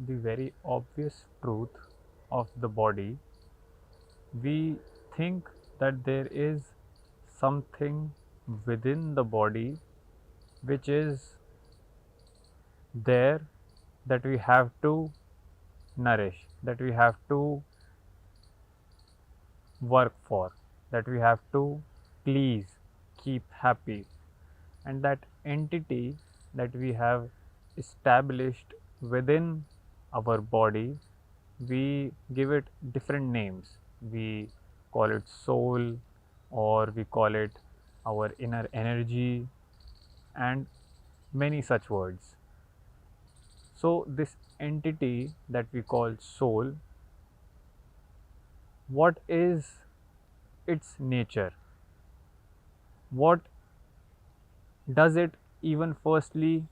the very obvious truth of the body, we think that there is something within the body which is there, that we have to nourish, that we have to work for, that we have to please, keep happy. And that entity that we have established within our body, we give it different names. We call it soul, or we call it our inner energy, and many such words. So, this entity that we call soul, what is its nature? What does it even firstly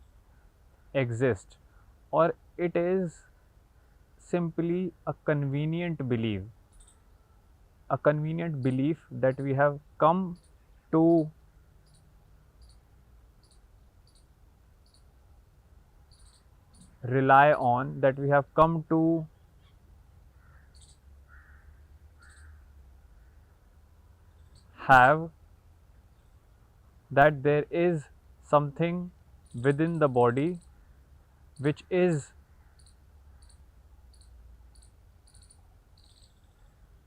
exist? Or it is simply a convenient belief that we have come to rely on, that we have come to have, that there is something within the body which is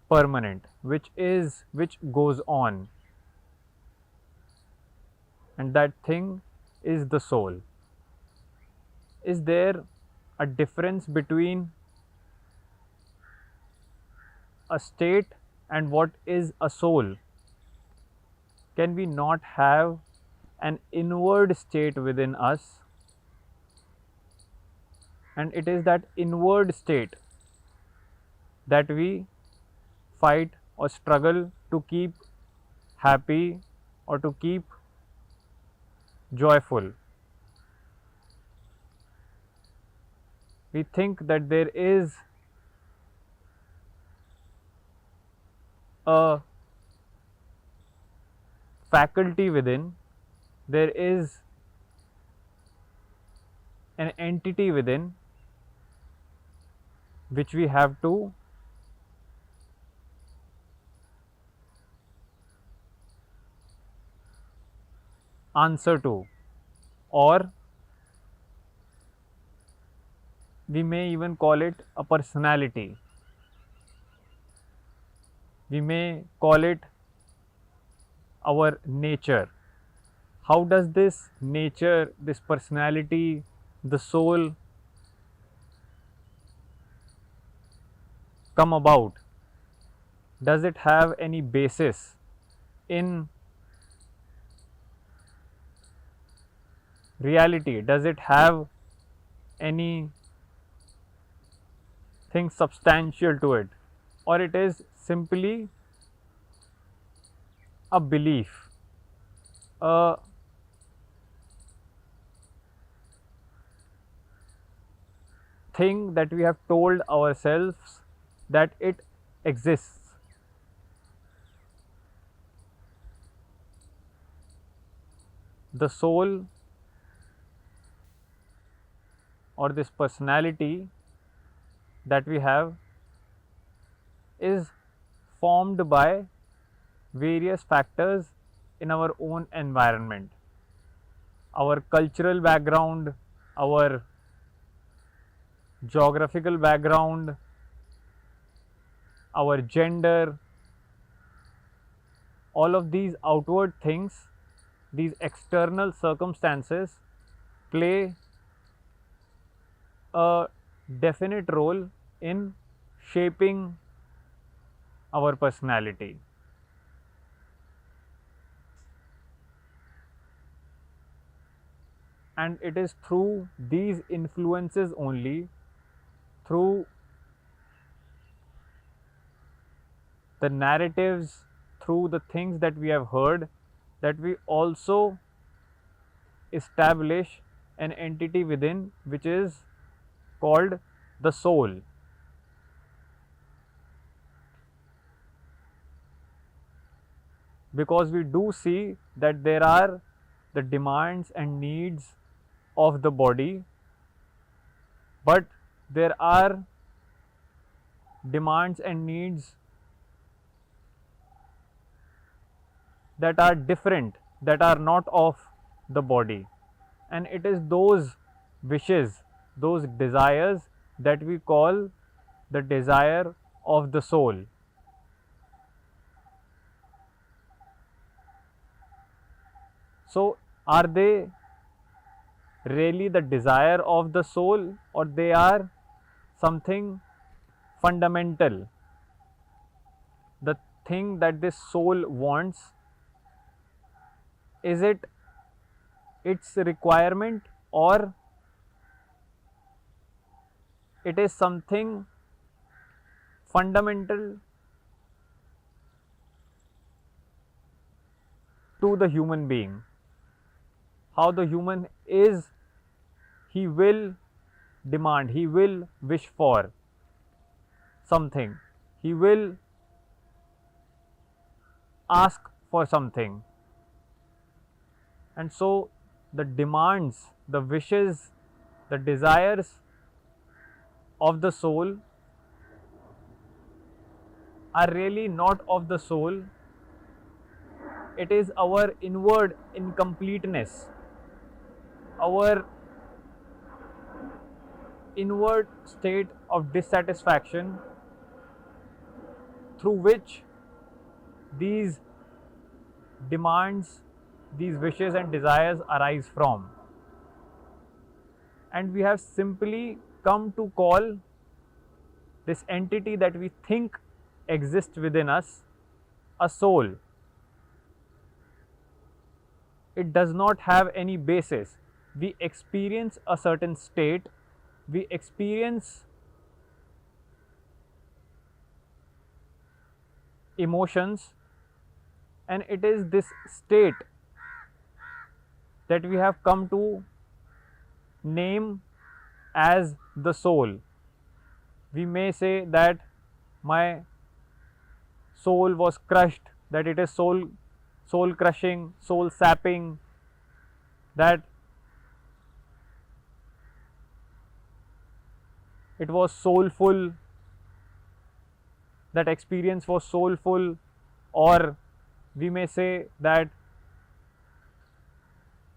permanent, which goes on, and that thing is the soul. Is there a difference between a state and what is a soul? Can we not have an inward state within us? And it is that inward state that we fight or struggle to keep happy or to keep joyful. We think that there is a faculty within, there is an entity within which we have to answer to, or we may even call it a personality. We may call it our nature. How does this nature, this personality, the soul come about? Does it have any basis in reality? Does it have anything substantial to it? Or it is simply a belief, a thing that we have told ourselves that it exists? The soul, or this personality that we have, is formed by various factors in our own environment, our cultural background, our geographical background, our gender. All of these outward things, these external circumstances, play a definite role in shaping our personality. And it is through these influences only, through the narratives, through the things that we have heard, that we also establish an entity within which is called the soul. Because we do see that there are the demands and needs of the body, but there are demands and needs that are different, that are not of the body. And it is those wishes, those desires that we call the desire of the soul. So, are they really the desire of the soul, or they are something fundamental? The thing that this soul wants, is it its requirement, or it is something fundamental to the human being? How the human is, he will demand, he will wish for something, he will ask for something. And so the demands, the wishes, the desires of the soul are really not of the soul. It is our inward incompleteness, our inward state of dissatisfaction through which these demands, these wishes and desires arise from. And we have simply come to call this entity that we think exists within us a soul. It does not have any basis. We experience a certain state, we experience emotions, and it is this state that we have come to name as the soul. We may say that my soul was crushed, that it is soul crushing, soul sapping, that it was soulful, that experience was soulful. Or we may say that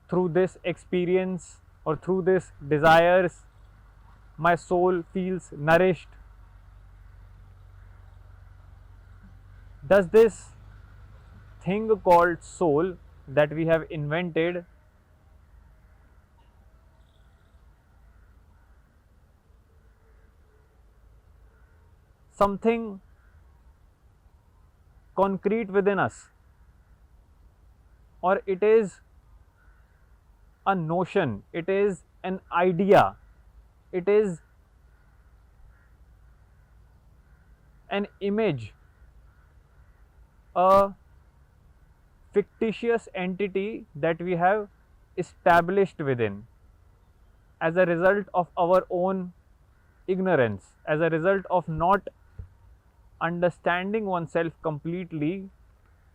through this experience or through this desires, my soul feels nourished. Does this thing called soul that we have invented something concrete within us, or it is a notion, it is an idea, it is an image, a fictitious entity that we have established within as a result of our own ignorance, as a result of not understanding oneself completely.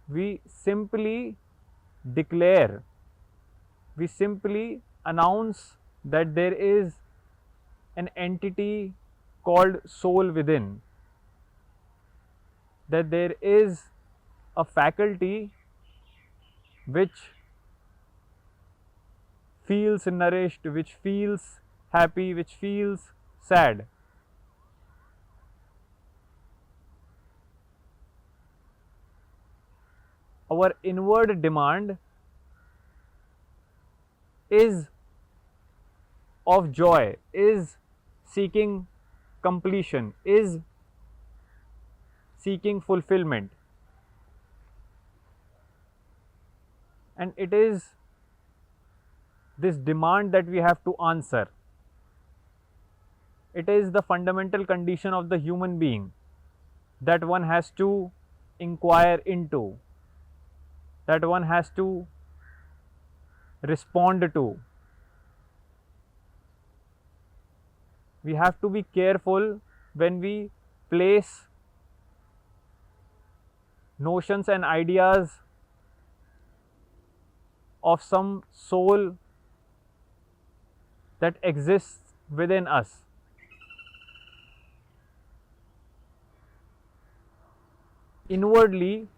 We simply declare, we simply announce that there is an entity called soul within, that there is a faculty which feels nourished, which feels happy, which feels sad. Our inward demand is of joy, is seeking completion, is seeking fulfillment. And it is this demand that we have to answer. It is the fundamental condition of the human being that one has to inquire into, that one has to respond to. We have to be careful when we place notions and ideas of some soul that exists within us. inwardly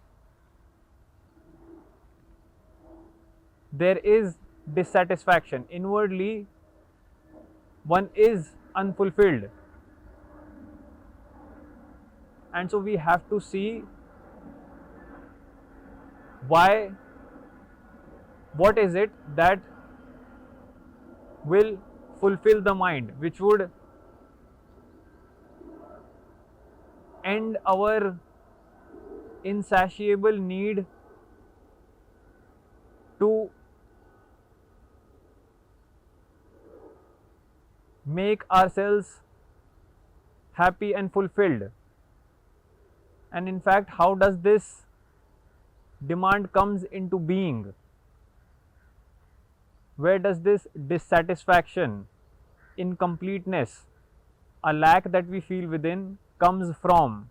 there is dissatisfaction, inwardly one is unfulfilled, and so we have to see why, what is it that will fulfill the mind, which would end our insatiable need to make ourselves happy and fulfilled. And in fact, how does this demand comes into being? Where does this dissatisfaction, incompleteness, a lack that we feel within comes from?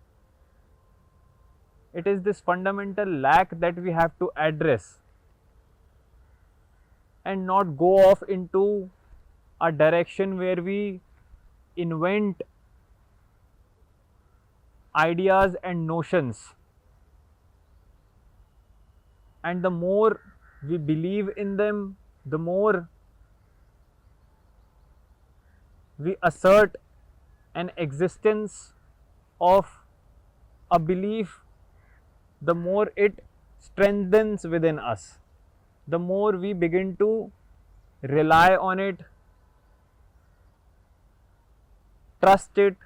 It is this fundamental lack that we have to address and not go off into a direction where we invent ideas and notions. And the more we believe in them, the more we assert an existence of a belief, the more it strengthens within us, the more we begin to rely on it, trust it,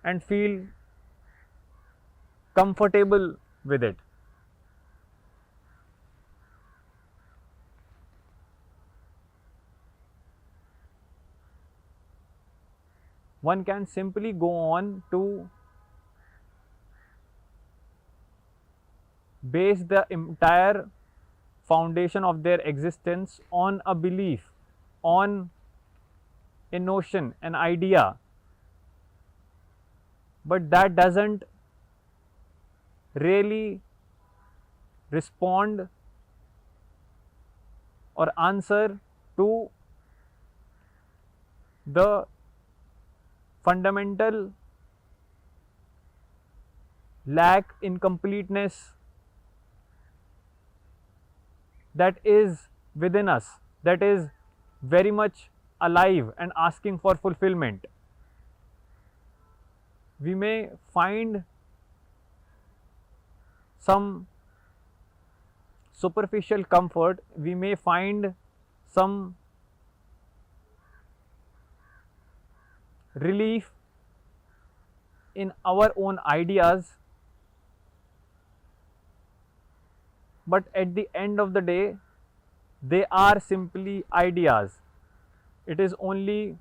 and feel comfortable with it. One can simply go on to base the entire foundation of their existence on a belief, on a notion, an idea, but that doesn't really respond or answer to the fundamental lack, incompleteness that is within us, that is very much alive and asking for fulfillment. We may find some superficial comfort, we may find some relief in our own ideas, but at the end of the day, they are simply ideas. It is only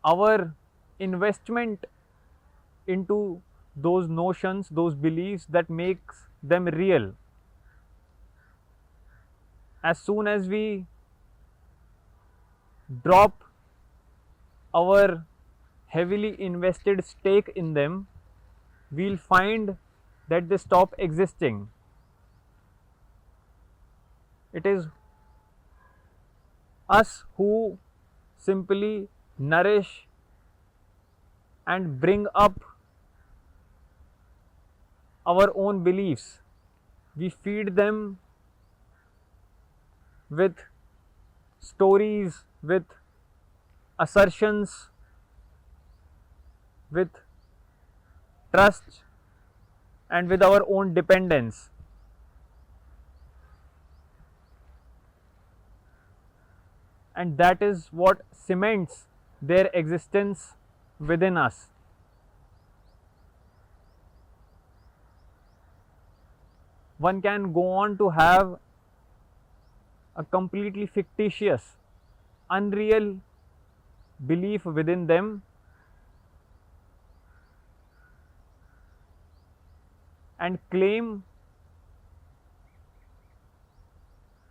our investment into those notions, those beliefs, that makes them real. As soon as we drop our heavily invested stake in them, we'll find that they stop existing. It is us who simply nourish and bring up our own beliefs. We feed them with stories, with assertions, with trust, and with our own dependence. And that is what cements their existence within us. One can go on to have a completely fictitious, unreal belief within them, and claim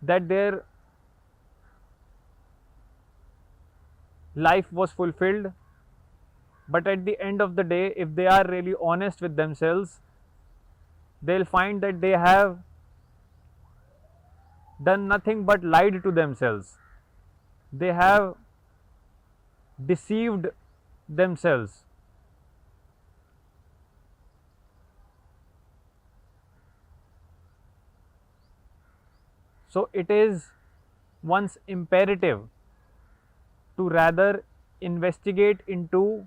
that their life was fulfilled. But at the end of the day, if they are really honest with themselves, they'll find that they have done nothing but lied to themselves. They have deceived themselves. So it is one's imperative to rather investigate into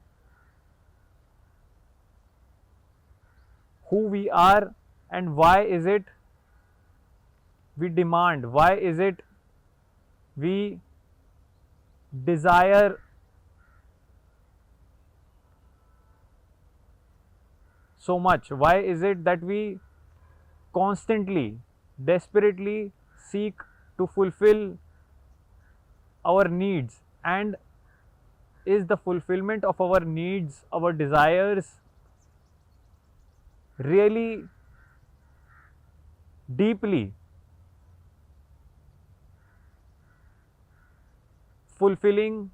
who we are and why is it we demand, why is it we desire so much, why is it that we constantly, desperately seek to fulfill our needs, and is the fulfillment of our needs, our desires really deeply fulfilling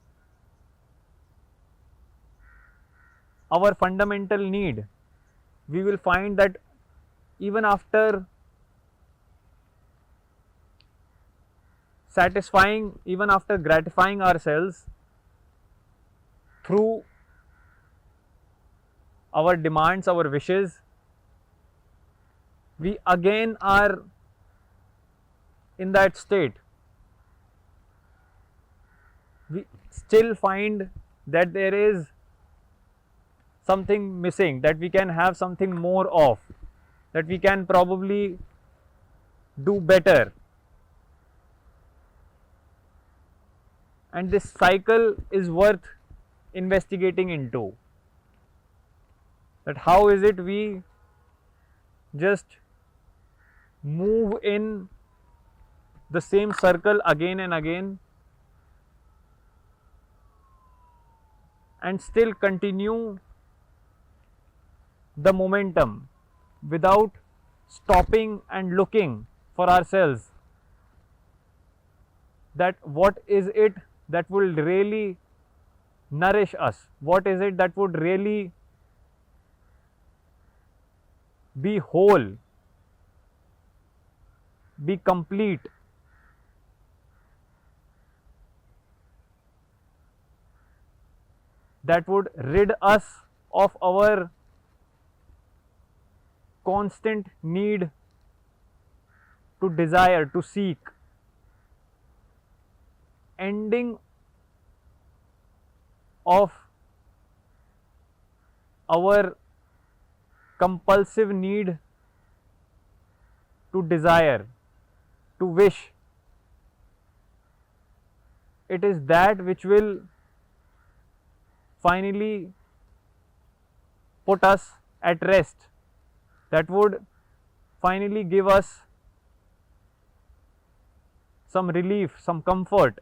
our fundamental need? We will find that even after satisfying, even after gratifying ourselves through our demands, our wishes, we again are in that state. We still find that there is something missing, that we can have something more of, that we can probably do better. And this cycle is worth investigating into. That how is it we just move in the same circle again and again and still continue the momentum without stopping and looking for ourselves, that what is it that will really nourish us, what is it that would really be whole, be complete, that would rid us of our constant need to desire, to seek, ending of our compulsive need to desire, to wish. It is that which will finally put us at rest, that would finally give us some relief, some comfort.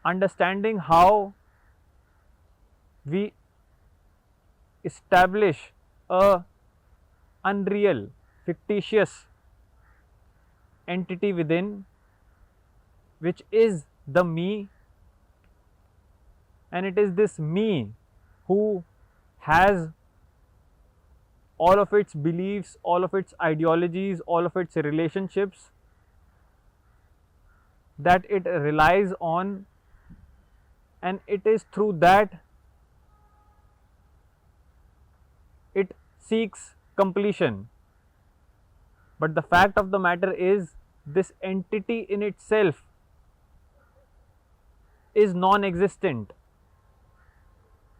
Understanding how we establish a unreal, fictitious entity within, which is the me, and it is this me who has all of its beliefs, all of its ideologies, all of its relationships that it relies on, and it is through that it seeks completion. But the fact of the matter is, this entity in itself is non-existent.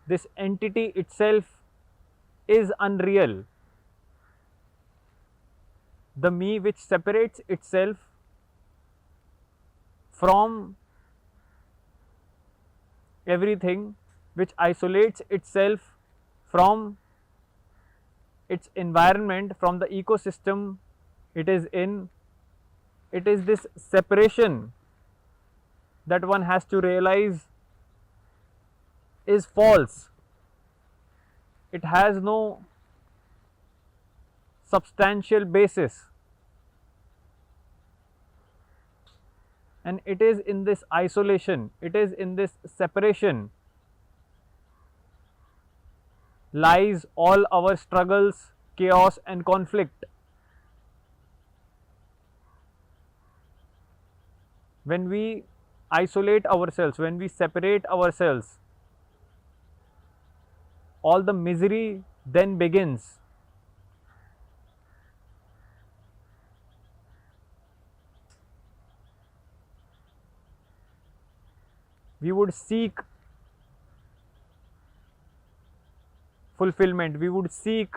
This entity itself is unreal. The me which separates itself from everything, which isolates itself from its environment, from the ecosystem it is in, it is this separation that one has to realize is false. It has no substantial basis, and it is in this isolation, it is in this separation lies all our struggles, chaos and conflict. When we isolate ourselves, when we separate ourselves, all the misery then begins. we would seek fulfillment, we would seek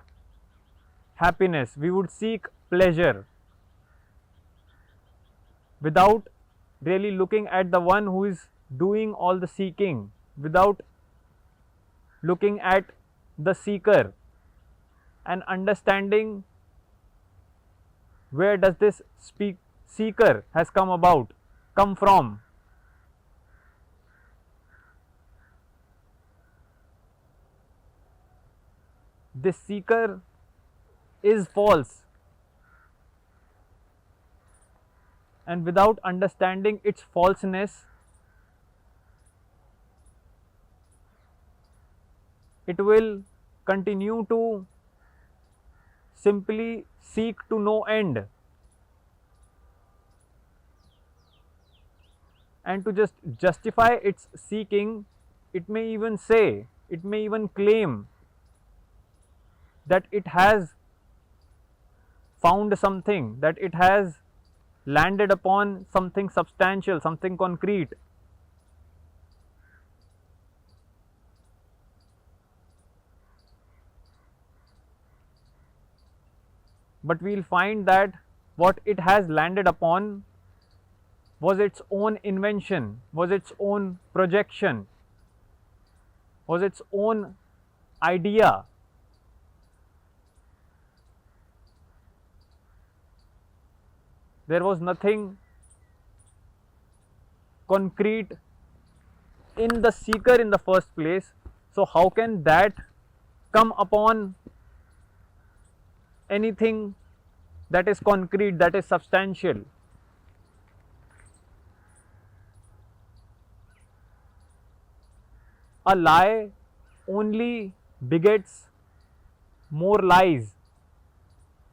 happiness, we would seek pleasure without really looking at the one who is doing all the seeking, without looking at the seeker and understanding where does this seeker has come from. This seeker is false, and without understanding its falseness, it will continue to simply seek to no end, and to just justify its seeking, it may even say, it may even claim that it has found something, that it has landed upon something substantial, something concrete. But we will find that what it has landed upon was its own invention, was its own projection, was its own idea. There was nothing concrete in the seeker in the first place. So how can that come upon anything that is concrete, that is substantial? A lie only begets more lies,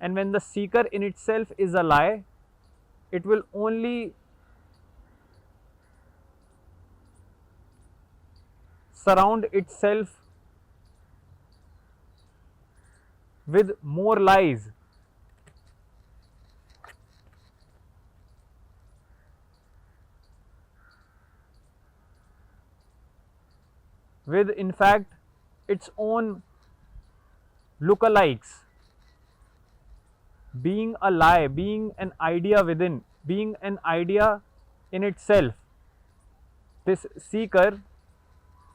and when the seeker in itself is a lie, it will only surround itself with more lies. With in fact its own lookalikes. Being a lie, being an idea within, being an idea in itself, this seeker,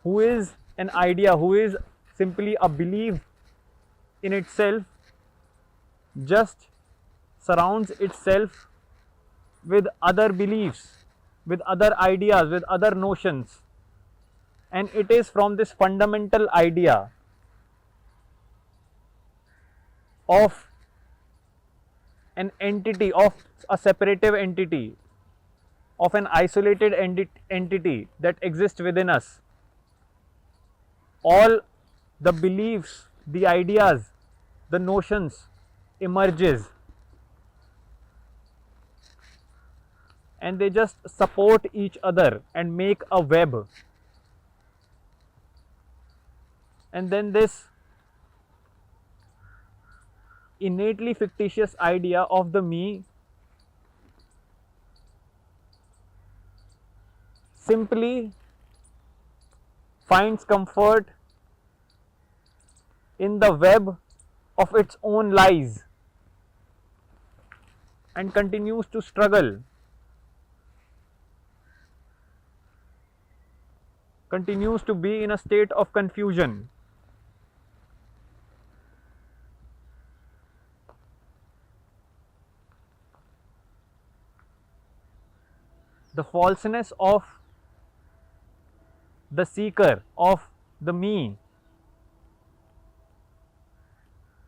who is an idea, who is simply a belief in itself, just surrounds itself with other beliefs, with other ideas, with other notions. And it is from this fundamental idea of an entity, of a separative entity, of an isolated entity that exists within us, all the beliefs, the ideas, the notions emerges, and they just support each other and make a web. And then this innately fictitious idea of the me simply finds comfort in the web of its own lies and continues to struggle, continues to be in a state of confusion. The falseness of the seeker, of the me,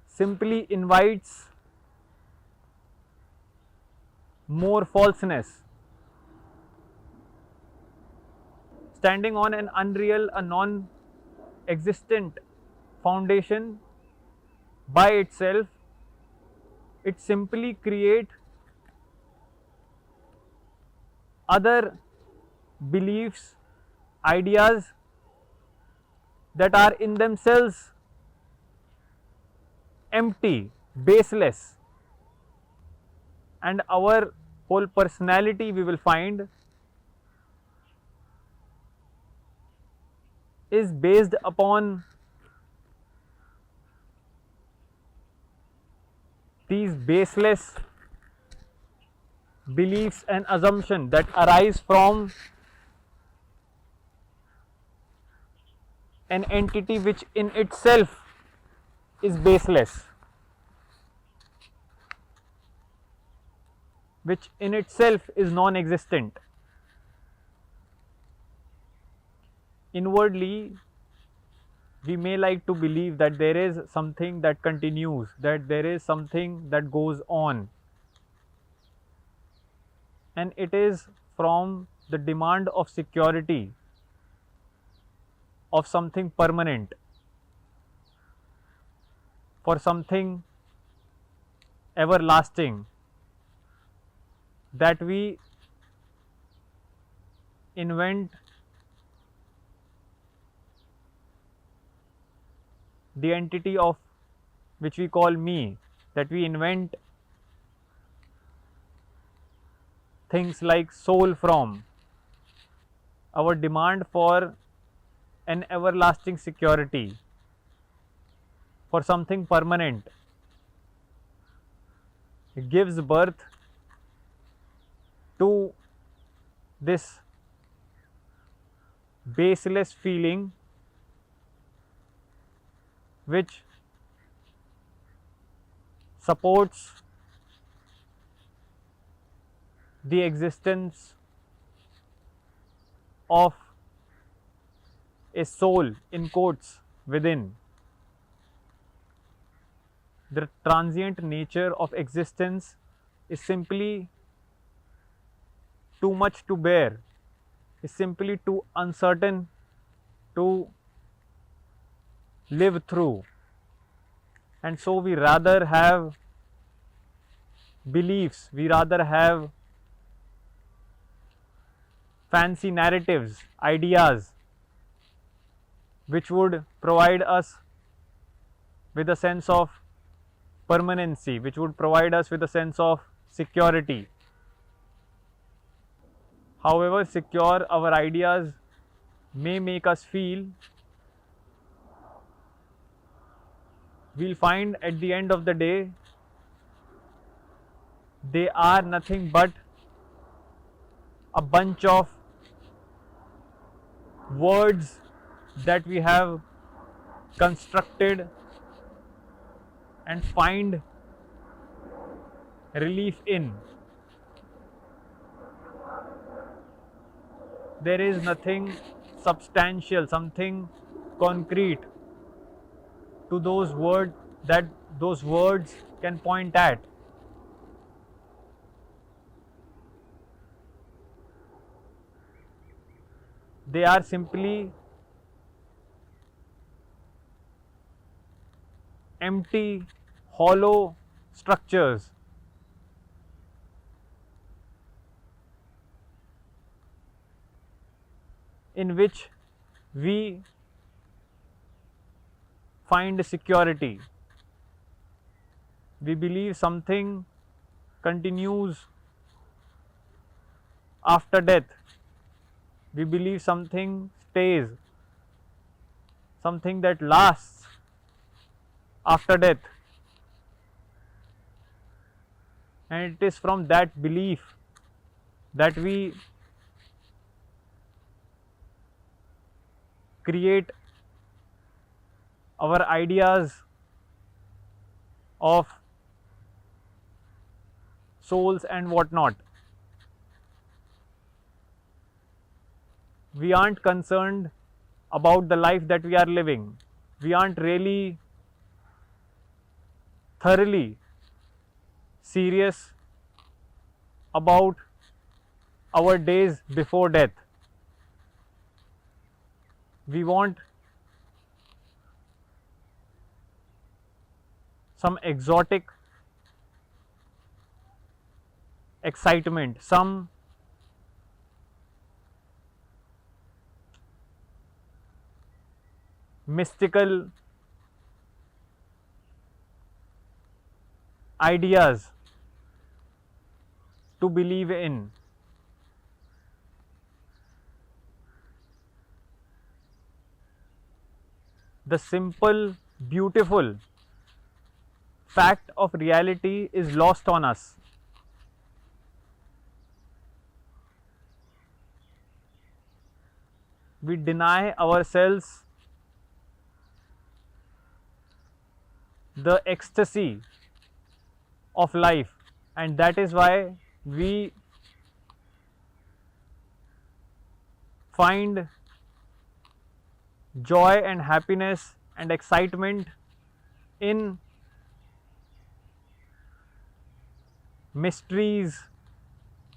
simply invites more falseness. Standing on an unreal, a non-existent foundation by itself, it simply creates other beliefs, ideas that are in themselves empty, baseless, and our whole personality, we will find, is based upon these baseless beliefs and assumptions that arise from an entity which in itself is baseless, which in itself is non-existent. Inwardly, we may like to believe that there is something that continues, that there is something that goes on, and it is from the demand of security, of something permanent, for something everlasting, that we invent the entity of which we call me, that we invent things like soul from. Our demand for an everlasting security, for something permanent, gives birth to this baseless feeling which supports the existence of a soul in quotes within. The transient nature of existence is simply too much to bear, is simply too uncertain to live through, and so we rather have beliefs, we rather have fancy narratives, ideas which would provide us with a sense of permanency, which would provide us with a sense of security. However secure our ideas may make us feel, we'll find at the end of the day they are nothing but a bunch of words that we have constructed and find relief in. There is nothing substantial, something concrete to those words that those words can point at. They are simply empty, hollow structures in which we find security. We believe something continues after death. We believe something stays, something that lasts after death. And it is from that belief that we create our ideas of souls and whatnot. We aren't concerned about the life that we are living. We aren't really thoroughly serious about our days before death. We want some exotic excitement, some mystical ideas to believe in. the simple, beautiful fact of reality is lost on us. We deny ourselves the ecstasy of life, and that is why we find joy and happiness and excitement in mysteries,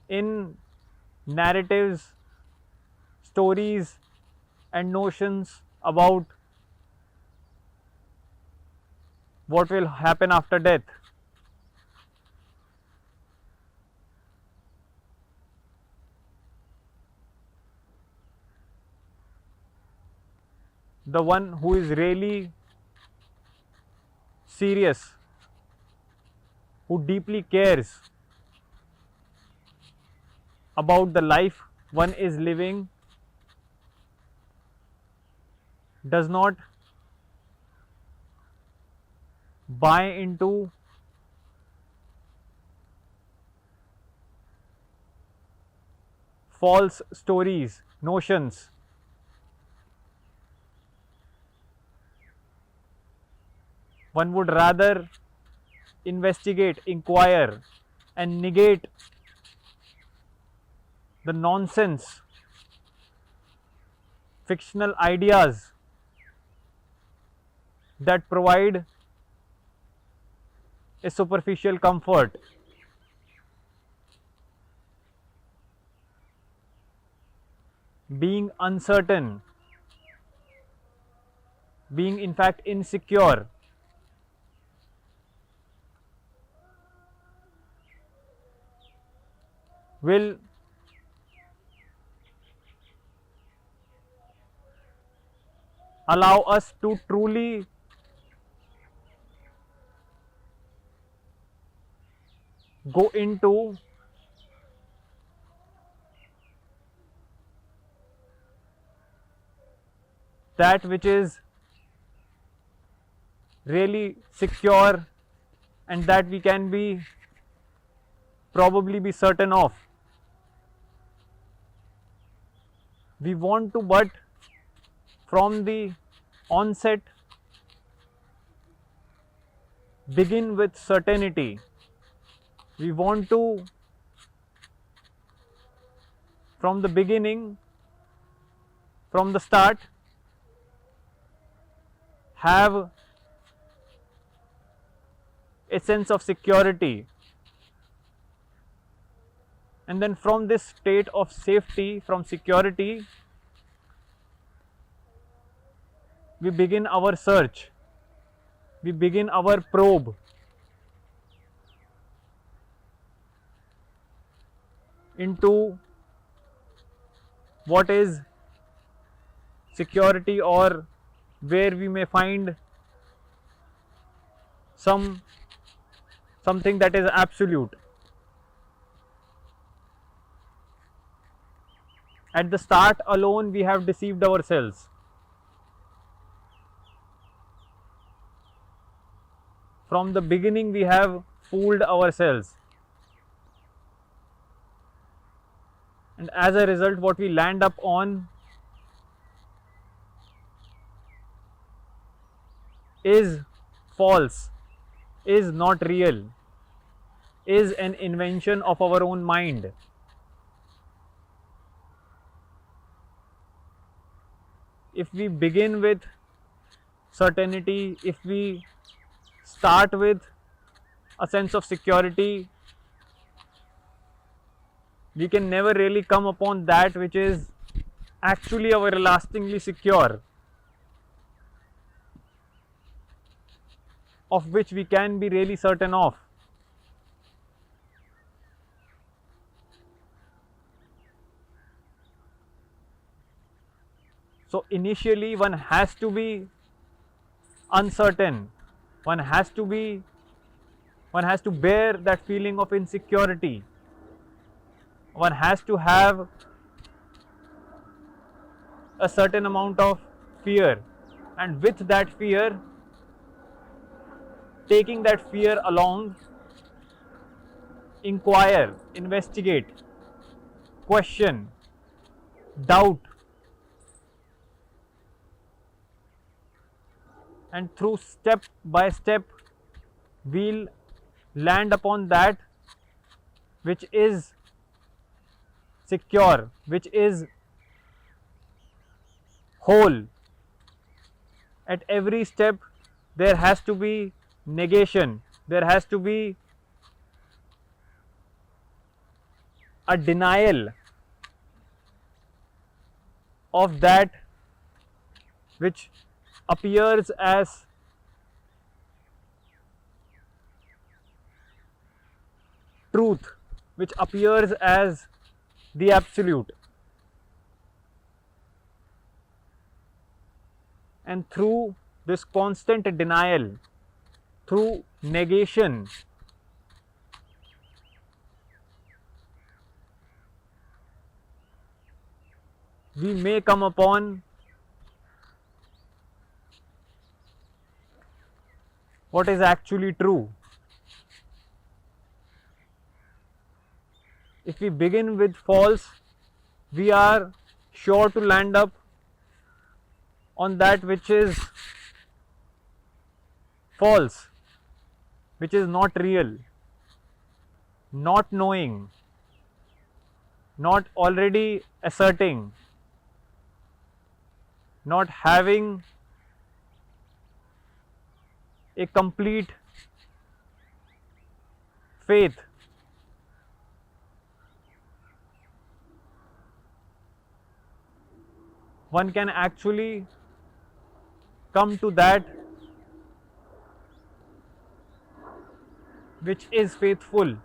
in narratives, stories, and notions about what will happen after death. The one who is really serious, who deeply cares about the life one is living, does not buy into false stories, notions. One would rather investigate, inquire, and negate the nonsense, fictional ideas that provide a superficial comfort. Being uncertain, being in fact insecure, will allow us to truly go into that which is really secure and that we can be probably be certain of. We want to, but from the onset, begin with certainty. We want to, from the beginning, from the start, have a sense of security. And then from this state of safety, from security, we begin our search, we begin our probe into what is security, or where we may find something that is absolute. At the start alone, we have deceived ourselves. From the beginning, we have fooled ourselves. And as a result, what we land up on is false, is not real, is an invention of our own mind. If we begin with certainty, if we start with a sense of security, we can never really come upon that which is actually everlastingly secure, of which we can be really certain of. So initially one has to be uncertain, one has to bear that feeling of insecurity, one has to have a certain amount of fear, and with that fear, taking that fear along, inquire, investigate, question, doubt, and through step by step, we'll land upon that which is secure, which is whole. At every step, there has to be negation, there has to be a denial of that which appears as truth, which appears as the absolute. And through this constant denial, through negation, we may come upon what is actually true. If we begin with false, we are sure to land up on that which is false, which is not real, not knowing, not already asserting, not having a complete faith. One can actually come to that which is faithful,